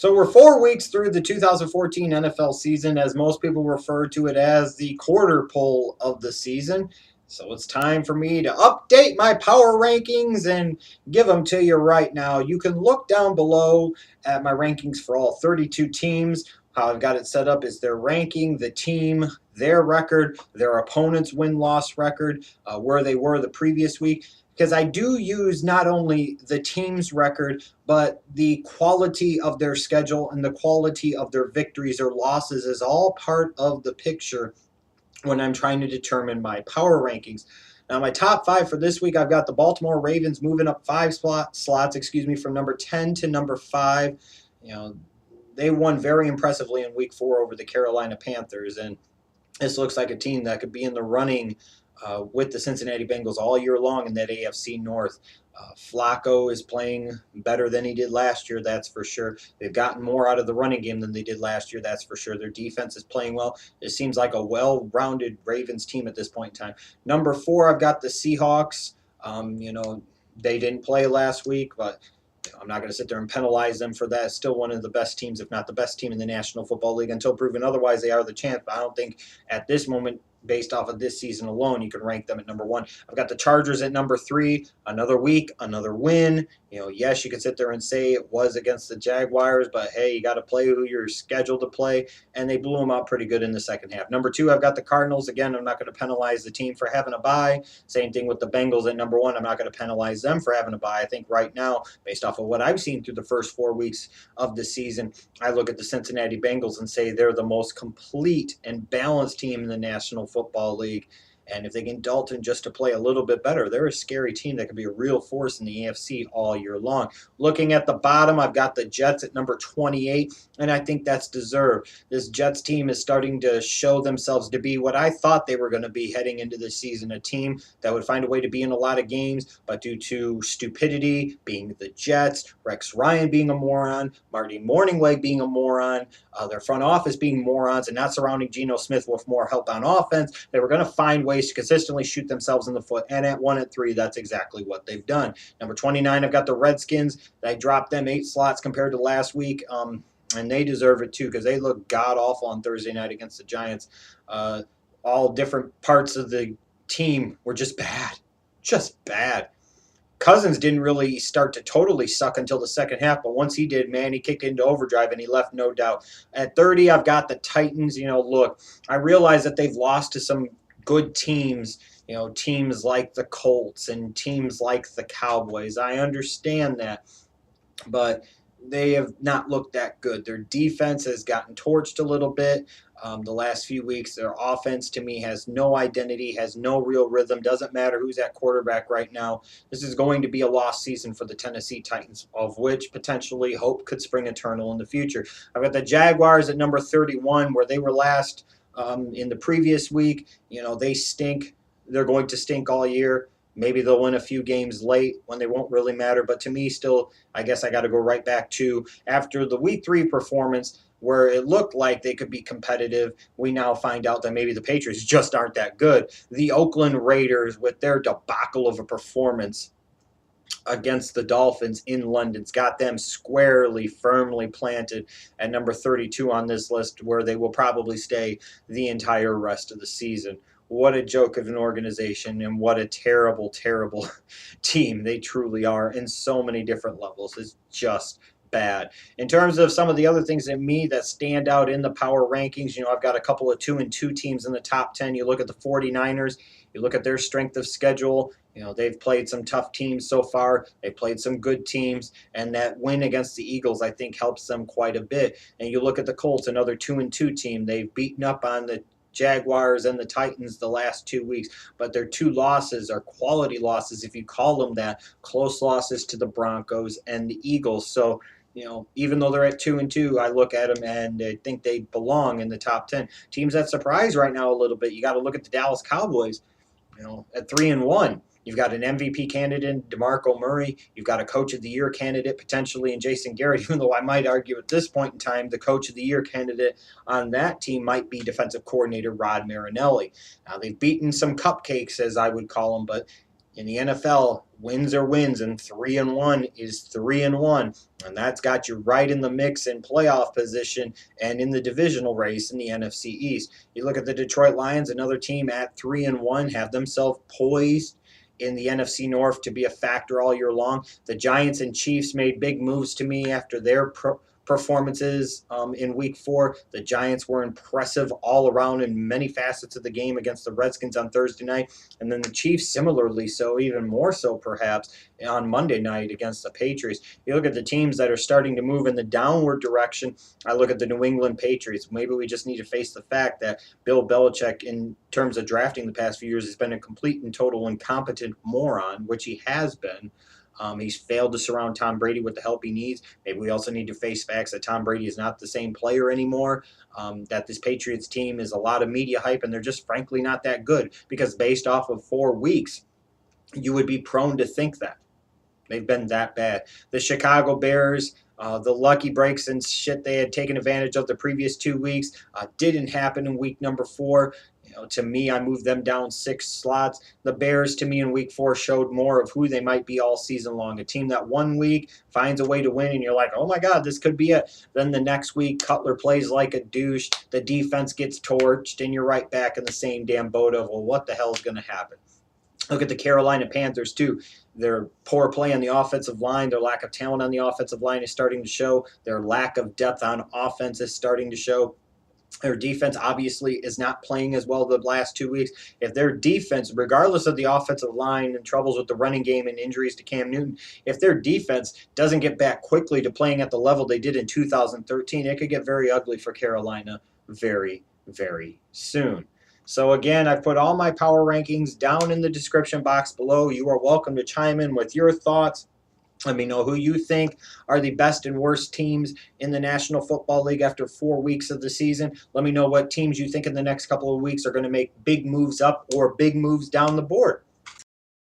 So we're 4 weeks through the 2014 NFL season, as most people refer to it as the quarter pole of the season. So it's time for me to update my power rankings and give them to you right now. You can look down below at my rankings for all 32 teams. How I've got it set up is their ranking, the team, their record, their opponent's win-loss record, where they were the previous week, because I do use not only the team's record, but the quality of their schedule and the quality of their victories or losses is all part of the picture when I'm trying to determine my power rankings. Now, my top five for this week, I've got the Baltimore Ravens moving up five slots, from number 10 to number 5. You know, they won very impressively in week 4 over the Carolina Panthers, and this looks like a team that could be in the running with the Cincinnati Bengals all year long in that AFC North. Flacco is playing better than he did last year, that's for sure. They've gotten more out of the running game than they did last year, that's for sure. Their defense is playing well. It seems like a well-rounded Ravens team at this point in time. Number 4, I've got the Seahawks. They didn't play last week, but I'm not going to sit there and penalize them for that. It's still one of the best teams, if not the best team in the National Football League. Until proven otherwise, they are the champ. But I don't think at this moment, based off of this season alone, you can rank them at number 1. I've got the Chargers at number 3. Another week, another win. Yes, you could sit there and say it was against the Jaguars, but hey, you got to play who you're scheduled to play, and they blew them out pretty good in the second half. Number 2, I've got the Cardinals. Again, I'm not going to penalize the team for having a bye. Same thing with the Bengals at number 1. I'm not going to penalize them for having a bye. I think right now, based off of what I've seen through the first 4 weeks of the season, I look at the Cincinnati Bengals and say they're the most complete and balanced team in the National Football League. And if they get Dalton just to play a little bit better, they're a scary team that could be a real force in the AFC all year long. Looking at the bottom, I've got the Jets at number 28, and I think that's deserved. This Jets team is starting to show themselves to be what I thought they were going to be heading into this season, a team that would find a way to be in a lot of games, but due to stupidity, being the Jets, Rex Ryan being a moron, Marty Morningweg being a moron, their front office being morons, and not surrounding Geno Smith with more help on offense, they were going to find ways to consistently shoot themselves in the foot. And at 1 and 3, that's exactly what they've done. Number 29, I've got the Redskins. I dropped them 8 slots compared to last week. And they deserve it too, because they look god-awful on Thursday night against the Giants. All different parts of the team were just bad. Just bad. Cousins didn't really start to totally suck until the second half, but once he did, man, he kicked into overdrive and he left, no doubt. At 30, I've got the Titans. Look, I realize that they've lost to some good teams, teams like the Colts and teams like the Cowboys. I understand that, but they have not looked that good. Their defense has gotten torched a little bit the last few weeks. Their offense, to me, has no identity, has no real rhythm. Doesn't matter who's at quarterback right now. This is going to be a lost season for the Tennessee Titans, of which potentially hope could spring eternal in the future. I've got the Jaguars at number 31, where they were last in the previous week. They stink. They're going to stink all year. Maybe they'll win a few games late when they won't really matter. But to me, still, I guess I got to go right back to after the week 3 performance where it looked like they could be competitive. We now find out that maybe the Patriots just aren't that good. The Oakland Raiders, with their debacle of a performance against the Dolphins in London's got them squarely, firmly planted at number 32 on this list, where they will probably stay the entire rest of the season. What a joke of an organization, and what a terrible, terrible team they truly are in so many different levels. It's just bad. In terms of some of the other things in me that stand out in the power rankings, I've got a couple of 2-2 teams in the top 10. You look at the 49ers, you look at their strength of schedule. They've played some tough teams so far. They played some good teams, and that win against the Eagles, I think, helps them quite a bit. And you look at the Colts, another 2-2 team. They've beaten up on the Jaguars and the Titans the last 2 weeks, but their 2 losses are quality losses, if you call them that, close losses to the Broncos and the Eagles. So, even though they're at 2-2, I look at them and I think they belong in the top 10. Teams that surprise right now a little bit, you got to look at the Dallas Cowboys, at 3-1. You've got an MVP candidate, DeMarco Murray. You've got a Coach of the Year candidate, potentially, in Jason Garrett, even though I might argue at this point in time the Coach of the Year candidate on that team might be defensive coordinator Rod Marinelli. Now, they've beaten some cupcakes, as I would call them, but In the NFL, wins are wins, and 3-1 is 3-1, and that's got you right in the mix in playoff position and in the divisional race in the NFC East. You look at the Detroit Lions, another team at 3-1, have themselves poised in the NFC North to be a factor all year long. The Giants and Chiefs made big moves to me after their performances in week 4. The Giants were impressive all around in many facets of the game against the Redskins on Thursday night. And then the Chiefs similarly so, even more so perhaps, on Monday night against the Patriots. You look at the teams that are starting to move in the downward direction. I look at the New England Patriots. Maybe we just need to face the fact that Bill Belichick, in terms of drafting the past few years, has been a complete and total incompetent moron, which he has been. He's failed to surround Tom Brady with the help he needs. Maybe we also need to face facts that Tom Brady is not the same player anymore, that this Patriots team is a lot of media hype, and they're just frankly not that good, because based off of 4 weeks, you would be prone to think that. They've been that bad. The Chicago Bears, the lucky breaks and shit they had taken advantage of the previous 2 weeks didn't happen in week number 4. To me, I moved them down 6 slots. The Bears, to me, in week 4 showed more of who they might be all season long. A team that 1 week finds a way to win, and you're like, oh my God, this could be it. Then the next week, Cutler plays like a douche. The defense gets torched, and you're right back in the same damn boat of, well, what the hell is going to happen? Look at the Carolina Panthers, too. Their poor play on the offensive line, their lack of talent on the offensive line is starting to show. Their lack of depth on offense is starting to show. Their defense obviously is not playing as well the last 2 weeks. If their defense, regardless of the offensive line and troubles with the running game and injuries to Cam Newton, if their defense doesn't get back quickly to playing at the level they did in 2013, it could get very ugly for Carolina very, very soon. So again, I've put all my power rankings down in the description box below. You are welcome to chime in with your thoughts. Let me know who you think are the best and worst teams in the National Football League after 4 weeks of the season. Let me know what teams you think in the next couple of weeks are going to make big moves up or big moves down the board.